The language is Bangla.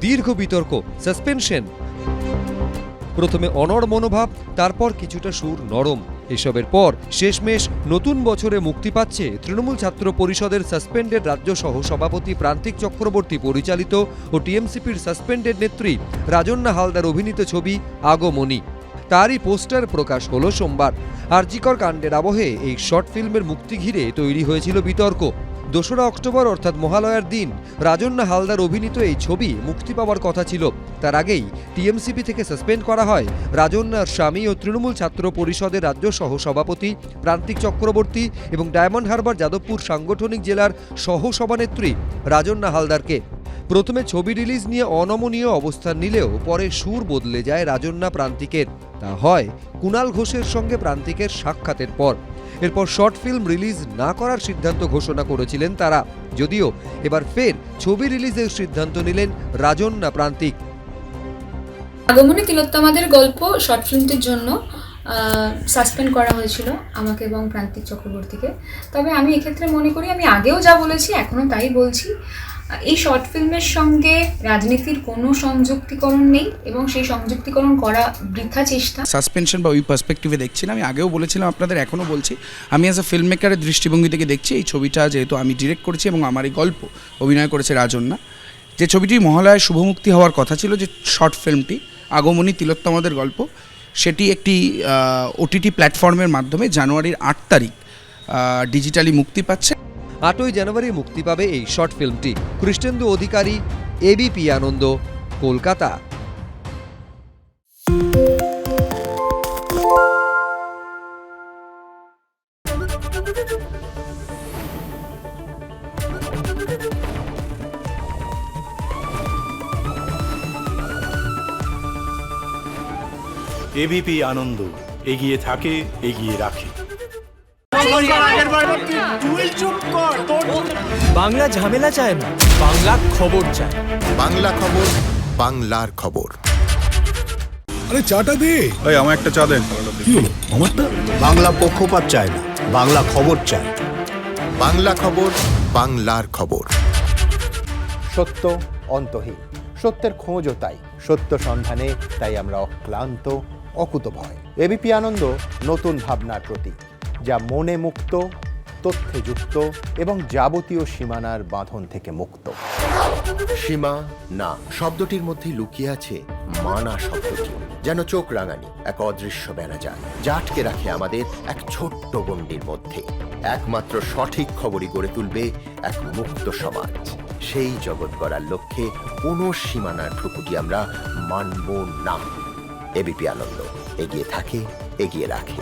দীর্ঘ বিতর্ক, সাসপেনশন। প্রথমে অনড় মনোভাব, তারপর কিছুটা সুর নরম। এসবের পর শেষমেশ নতুন বছরে মুক্তি পাচ্ছে তৃণমূল ছাত্র পরিষদের সাসপেন্ডেড রাজ্য সহ সভাপতি প্রান্তিক চক্রবর্তী পরিচালিত ও টিএমসিপির সাসপেন্ডেড নেত্রী রাজন্না হালদার অভিনীত ছবি আগমনী। তারই পোস্টার প্রকাশ হলো সোমবার। আরজিকর কাণ্ডের আবহে এই শর্ট ফিল্মের মুক্তি ঘিরে তৈরি হয়েছিল বিতর্ক। 2রা অক্টোবর অর্থাৎ মহালয়ার দিন রাজন্না হালদার অভিনীত এই ছবি মুক্তি পাওয়ার কথা ছিল। তার আগেই টিএমসিপি থেকে সাসপেন্ড করা হয় রাজন্নার স্বামী ও তৃণমূল ছাত্র পরিষদের রাজ্য সহ সভাপতি প্রান্তিক চক্রবর্তী এবং ডায়মন্ড হারবার যাদবপুর সাংগঠনিক জেলার সহ সভানেত্রী রাজন্না হালদারকে। প্রথমে ছবি রিলিজ নিয়ে অনমনীয় অবস্থান নিলেও পরে সুর বদলে যায় রাজন্না প্রান্তিকের। তা হয় কুণাল ঘোষের সঙ্গে প্রান্তিকের সাক্ষাতের পর। এরপর শর্ট ফিল্ম রিলিজ না করার সিদ্ধান্ত ঘোষণা করেছিলেন তারা, যদিও এবার ফের ছবি রিলিজের সিদ্ধান্ত নিলেন রাজন্না প্রান্তিক। আগমনী তিলোত্তমাদের গল্প শর্ট ফিল্মটির জন্য সাসপেন্ড করা হয়েছিল আমাকে এবং প্রান্তিক চক্রবর্তীকে। তবে আমি এক্ষেত্রে মনে করি, আমি আগেও যা বলেছি এখনও তাই বলছি, এই শর্ট ফিল্মের সঙ্গে রাজনীতির কোনো সংযুক্তিকরণ নেই এবং সেই সংযুক্তিকরণ করা বৃথা চেষ্টা। সাসপেনশন বা ওই পার্সপেক্টিভে দেখছি না, আমি আগেও বলেছিলাম আপনাদের, এখনও বলছি, আমি অ্যাজ আ ফিল্ম মেকারের দৃষ্টিভঙ্গি থেকে দেখছি এই ছবিটা, যেহেতু আমি ডিরেক্ট করেছি এবং আমার এই গল্প অভিনয় করেছে রাজন্না। যে ছবিটি মহালয়ায় শুভমুক্তি হওয়ার কথা ছিল, যে শর্ট ফিল্মটি আগমনী তিলোত্তমাদের গল্প, সেটি একটি ওটিটি প্ল্যাটফর্মের মাধ্যমে জানুয়ারির 8 তারিখ ডিজিটালি মুক্তি পাচ্ছে। 8ই জানুয়ারি মুক্তি পাবে এই শর্ট ফিল্মটি। কৃষ্ণেন্দু অধিকারী, এবিপি আনন্দ, কলকাতা। এবিপি আনন্দ, এগিয়ে থাকে, এগিয়ে রাখে। বাংলা ঝামেলা চায় না, বাংলা খবর চায়। বাংলা খবর, বাংলার খবর। আরে চাটা দে। এই আমার একটা চা দেন। কি হলো আমারটা? বাংলা পক্ষপাত চায় না, বাংলা খবর চায়। বাংলা খবর, বাংলার খবর। সত্য অন্তহীন, সত্যের খোঁজও তাই, সত্য সন্ধানে তাই আমরা অক্লান্ত, অকুতভয়। এবিপি আনন্দ নতুন ভাবনার প্রতীক, যা মনে মুক্ত, তথ্যে যুক্ত এবং যাবতীয় সীমানার বাঁধন থেকে মুক্ত। সীমা না শব্দটির মধ্যে লুকিয়ে আছে মানা শব্দটি, যেন চোখ রাঙানি এক অদৃশ্য বেড়াজাল, যা আটকে রাখে আমাদের এক ছোট্ট গণ্ডির মধ্যে। একমাত্র সঠিক খবরই গড়ে তুলবে এক মুক্ত সমাজ। সেই জগৎ গড়ার লক্ষ্যে কোনো সীমানার ঠুকুটি আমরা মানব না। এবিপি আনন্দ, এগিয়ে থাকে, এগিয়ে রাখে।